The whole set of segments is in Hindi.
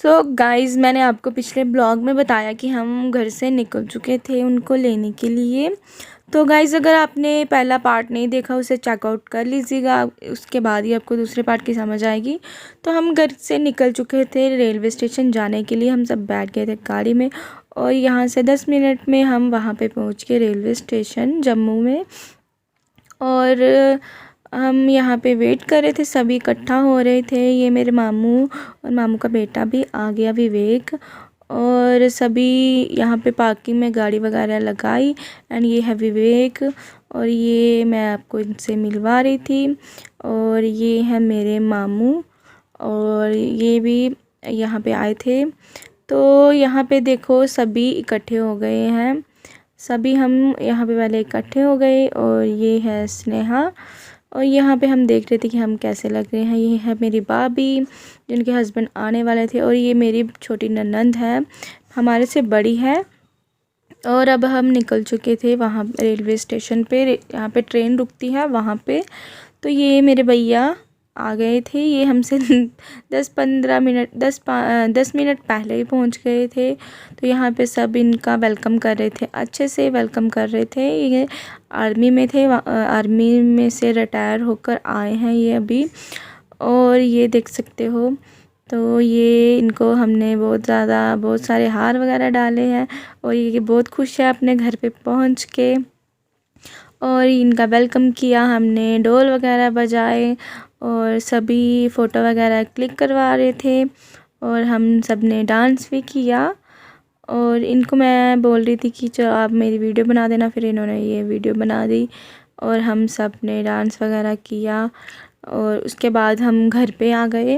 सो गाइज़, मैंने आपको पिछले ब्लॉग में बताया कि हम घर से निकल चुके थे उनको लेने के लिए। तो गाइज़, अगर आपने पहला पार्ट नहीं देखा उसे चेकआउट कर लीजिएगा, उसके बाद ही आपको दूसरे पार्ट की समझ आएगी। तो हम घर से निकल चुके थे रेलवे स्टेशन जाने के लिए। हम सब बैठ गए थे गाड़ी में और यहाँ से 10 मिनट में हम वहाँ पे पहुँच गए रेलवे स्टेशन जम्मू में। और हम यहाँ पे वेट कर रहे थे, सभी इकट्ठा हो रहे थे। ये मेरे मामू और मामू का बेटा भी आ गया, विवेक। और सभी यहाँ पे पार्किंग में गाड़ी वगैरह लगाई। एंड ये है विवेक और ये मैं आपको इनसे मिलवा रही थी। और ये है मेरे मामू और ये भी यहाँ पे आए थे। तो यहाँ पे देखो सभी इकट्ठे हो गए हैं। सभी हम यहाँ पे पहले इकट्ठे हो गए। और ये है स्नेहा और यहाँ पे हम देख रहे थे कि हम कैसे लग रहे हैं। ये है मेरी भाभी जिनके हस्बैंड आने वाले थे और ये मेरी छोटी ननंद है, हमारे से बड़ी है। और अब हम निकल चुके थे वहाँ रेलवे स्टेशन पे, यहाँ पे ट्रेन रुकती है वहाँ पे। तो ये मेरे भैया आ गए थे, ये हमसे 10 मिनट पहले ही पहुँच गए थे। तो यहाँ पे सब इनका वेलकम कर रहे थे, अच्छे से वेलकम कर रहे थे। ये आर्मी में थे, आर्मी में से रिटायर होकर आए हैं ये अभी। और ये देख सकते हो, तो ये इनको हमने बहुत सारे हार वगैरह डाले हैं और ये बहुत खुश है अपने घर पे पहुंच के। और इनका वेलकम किया हमने, ढोल वगैरह बजाए और सभी फ़ोटो वगैरह क्लिक करवा रहे थे और हम सब ने डांस भी किया। और इनको मैं बोल रही थी कि चलो आप मेरी वीडियो बना देना, फिर इन्होंने ये वीडियो बना दी और हम सब ने डांस वगैरह किया। और उसके बाद हम घर पे आ गए।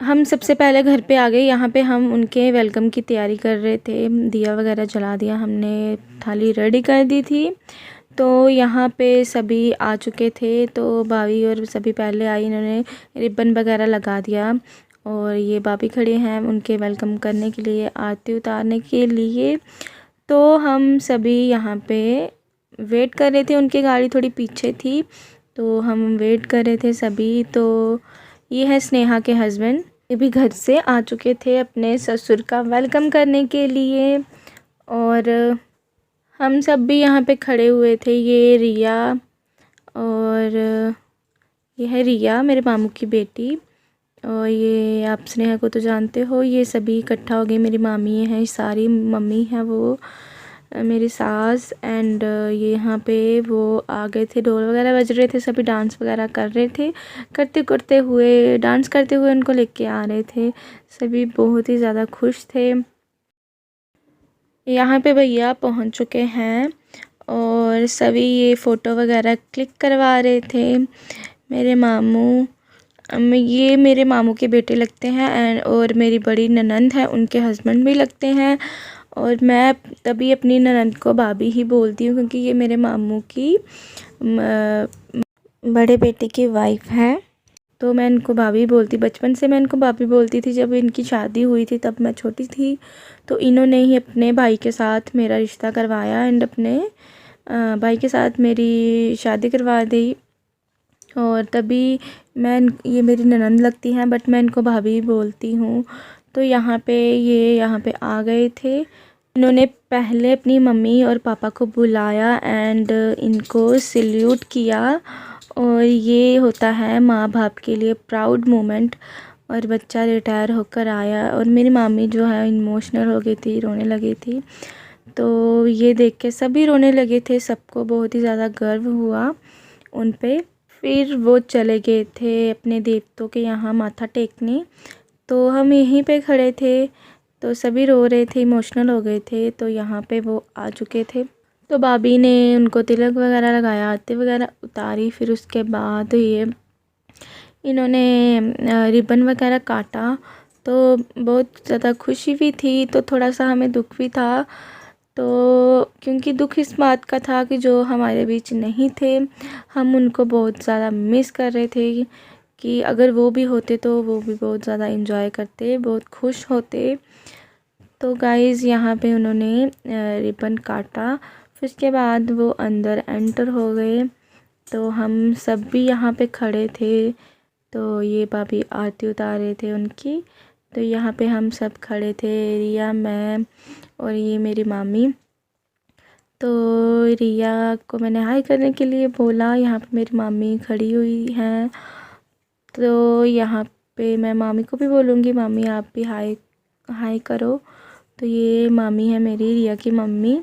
हम सबसे पहले घर पे आ गए। यहाँ पे हम उनके वेलकम की तैयारी कर रहे थे, दिया वगैरह जला दिया हमने, थाली रेडी कर दी थी। तो यहाँ पे सभी आ चुके थे, तो भाभी और सभी पहले आई, इन्होंने रिबन वगैरह लगा दिया। और ये भाभी खड़े हैं उनके वेलकम करने के लिए, आरती उतारने के लिए। तो हम सभी यहाँ पे वेट कर रहे थे, उनकी गाड़ी थोड़ी पीछे थी तो हम वेट कर रहे थे सभी। तो ये है स्नेहा के हस्बैंड, ये भी घर से आ चुके थे अपने ससुर का वेलकम करने के लिए। और हम सब भी यहाँ पे खड़े हुए थे। ये रिया और ये है रिया मेरे मामू की बेटी। और ये आप स्नेहा को तो जानते हो। ये सभी इकट्ठा हो गए, मेरी मामी हैं सारी, मम्मी है वो, मेरी सास। एंड ये यहाँ पे वो आ गए थे, ढोल वगैरह बज रहे थे, सभी डांस वगैरह कर रहे थे, डांस करते हुए उनको लेके आ रहे थे। सभी बहुत ही ज़्यादा खुश थे। यहाँ पे भैया पहुँच चुके हैं और सभी ये फ़ोटो वगैरह क्लिक करवा रहे थे। मेरे मामू, ये मेरे मामू के बेटे लगते हैं एंड और मेरी बड़ी ननंद है, उनके हस्बैंड भी लगते हैं। और मैं तभी अपनी ननंद को भाभी ही बोलती हूँ क्योंकि ये मेरे मामू की बड़े बेटे की वाइफ है। तो मैं इनको भाभी बोलती, बचपन से मैं इनको भाभी बोलती थी। जब इनकी शादी हुई थी तब मैं छोटी थी, तो इन्होंने ही अपने भाई के साथ मेरा रिश्ता करवाया एंड अपने भाई के साथ मेरी शादी करवा दी। और तभी ये मेरी ननंद लगती हैं बट मैं इनको भाभी बोलती हूँ। तो यहाँ पे आ गए थे। इन्होंने पहले अपनी मम्मी और पापा को बुलाया एंड इनको सल्यूट किया। और ये होता है माँ बाप के लिए प्राउड मोमेंट। और बच्चा रिटायर होकर आया और मेरी मामी जो है इमोशनल हो गई थी, रोने लगी थी। तो ये देख के सभी रोने लगे थे, सबको बहुत ही ज़्यादा गर्व हुआ उन पे। फिर वो चले गए थे अपने देवतों के यहाँ माथा टेकने। तो हम यहीं पे खड़े थे तो सभी रो रहे थे, इमोशनल हो गए थे। तो यहाँ पे वो आ चुके थे, तो भाभी ने उनको तिलक वगैरह लगाया, आरती वगैरह उतारी। फिर उसके बाद ये इन्होंने रिबन वगैरह काटा। तो बहुत ज़्यादा खुशी भी थी, तो थोड़ा सा हमें दुख भी था। तो क्योंकि दुख इस बात का था कि जो हमारे बीच नहीं थे, हम उनको बहुत ज़्यादा मिस कर रहे थे कि अगर वो भी होते तो वो भी बहुत ज़्यादा एंजॉय करते, बहुत खुश होते। तो गाइज़ यहाँ पे उन्होंने रिबन काटा। फिर उसके बाद वो अंदर एंटर हो गए। तो हम सब भी यहाँ पे खड़े थे। तो ये भाभी आरती उतार रहे थे उनकी। तो यहाँ पे हम सब खड़े थे, रिया, मैं और ये मेरी मामी। तो रिया को मैंने हाय करने के लिए बोला, यहाँ पे मेरी मामी खड़ी हुई हैं। तो यहाँ पे मैं मामी को भी बोलूँगी, मामी आप भी हाय हाय करो। तो ये मामी है मेरी, रिया की मम्मी।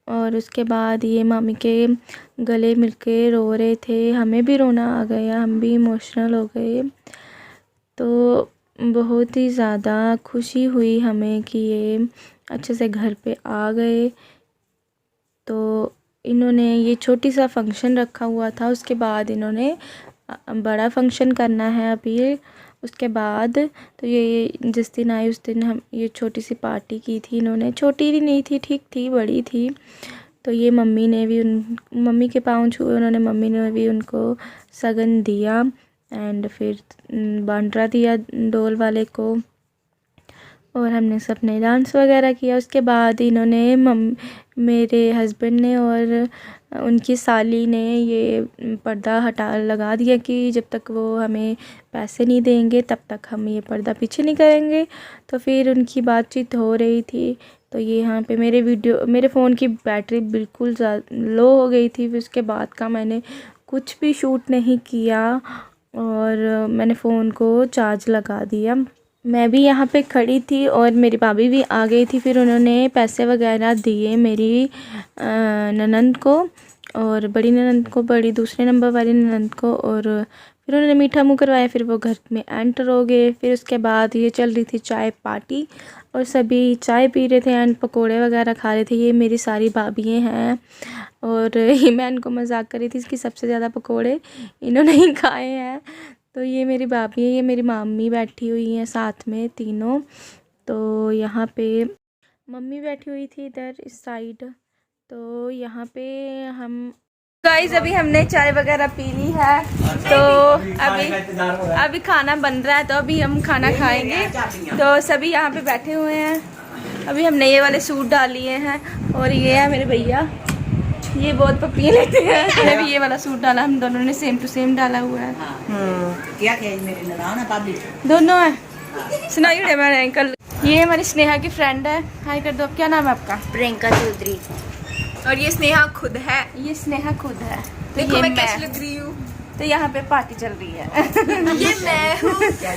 और उसके बाद ये मामी के गले मिलके रो रहे थे, हमें भी रोना आ गया, हम भी इमोशनल हो गए। तो बहुत ही ज़्यादा खुशी हुई हमें कि ये अच्छे से घर पे आ गए। तो इन्होंने ये छोटी सा फंक्शन रखा हुआ था, उसके बाद इन्होंने बड़ा फंक्शन करना है अभी उसके बाद। तो ये जिस दिन आए उस दिन हम ये छोटी सी पार्टी की थी इन्होंने, छोटी भी नहीं थी, ठीक थी, बड़ी थी। तो ये मम्मी ने भी मम्मी के पाँव छुए उन्होंने, मम्मी ने भी उनको सगन दिया एंड फिर बांड्रा दिया डोल वाले को। और हमने सब ने डांस वगैरह किया। उसके बाद इन्होंने मेरे हस्बैंड ने और उनकी साली ने ये पर्दा हटा लगा दिया कि जब तक वो हमें पैसे नहीं देंगे तब तक हम ये पर्दा पीछे नहीं करेंगे। तो फिर उनकी बातचीत हो रही थी। तो ये यहाँ पे मेरे फ़ोन की बैटरी बिल्कुल लो हो गई थी। फिर उसके बाद का मैंने कुछ भी शूट नहीं किया और मैंने फ़ोन को चार्ज लगा दिया। मैं भी यहाँ पे खड़ी थी और मेरी भाभी भी आ गई थी। फिर उन्होंने पैसे वगैरह दिए मेरी ननंद को और बड़ी ननंद को, बड़ी दूसरे नंबर वाली ननंद को। और फिर उन्होंने मीठा मुँह करवाया, फिर वो घर में एंटर हो गए। फिर उसके बाद ये चल रही थी चाय पार्टी और सभी चाय पी रहे थे एंड पकोड़े वगैरह खा रहे थे। ये मेरी सारी भाभियाँ हैं और ये मैं इनको मजाक कर रही थी कि सबसे ज़्यादा पकोड़े इन्होंने ही खाए हैं। तो ये मेरी भाभी है, ये मेरी मामी बैठी हुई हैं साथ में तीनों। तो यहाँ पे मम्मी बैठी हुई थी इधर इस साइड। तो यहाँ पे हम गाइस अभी हमने चाय वगैरह पी ली है। तो अभी खाना बन रहा है, तो अभी हम खाना खाएंगे। तो सभी यहाँ पे बैठे हुए हैं। अभी हमने ये वाले सूट डाल लिए हैं और ये है मेरे भैया, ये बहुत पपियाँ लेते हैं। मैंने भी ये वाला सूट डाला, हम दोनों ने सेम टू सेम डाला हुआ है। क्या मेरे भाभी दोनों है सुनाई मैंने कल। ये हमारी स्नेहा की फ्रेंड है, हाय कर दो। क्या नाम है आपका? प्रियंका चौधरी। और ये स्नेहा खुद है। ये स्नेहा खुद है। देखो मैं कैसी लग रही हूँ। तो यहाँ पे पार्टी चल रही है। ये मैं हूँ,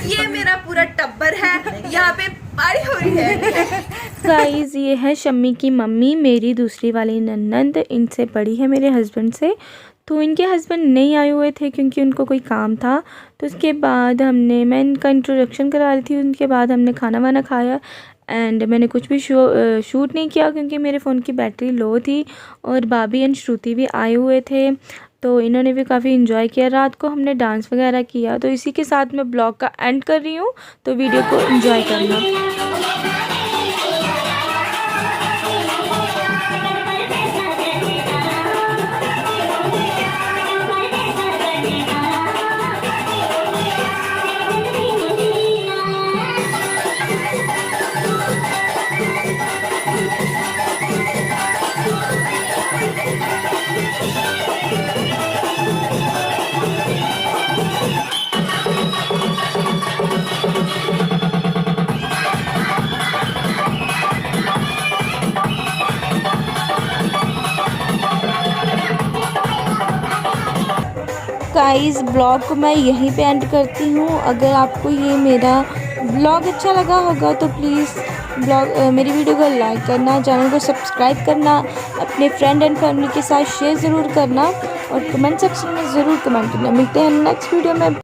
ये मेरा पूरा टब्बर है, यहाँ पे पार्टी हो रही है। गाइस ये है शम्मी की मम्मी, मेरी दूसरी वाली ननंद, इनसे बड़ी है मेरे हस्बैंड से। तो इनके हस्बैंड नहीं आए हुए थे क्योंकि उनको कोई काम था। तो उसके बाद मैं इनका इंट्रोडक्शन करा रही थी। उनके बाद हमने खाना वाना खाया एंड मैंने कुछ भी शूट नहीं किया क्योंकि मेरे फ़ोन की बैटरी लो थी। और भाभी एंड श्रुति भी आए हुए थे, तो इन्होंने भी काफ़ी इन्जॉय किया। रात को हमने डांस वगैरह किया। तो इसी के साथ मैं ब्लॉग का एंड कर रही हूँ, तो वीडियो को एंजॉय करना। गाइस ब्लॉग को मैं यहीं पे एंड करती हूँ। अगर आपको ये मेरा ब्लॉग अच्छा लगा होगा तो प्लीज़ मेरी वीडियो को लाइक करना, चैनल को सब्सक्राइब करना, अपने फ्रेंड एंड फैमिली के साथ शेयर ज़रूर करना और कमेंट सेक्शन में ज़रूर कमेंट करना। मिलते हैं नेक्स्ट वीडियो में।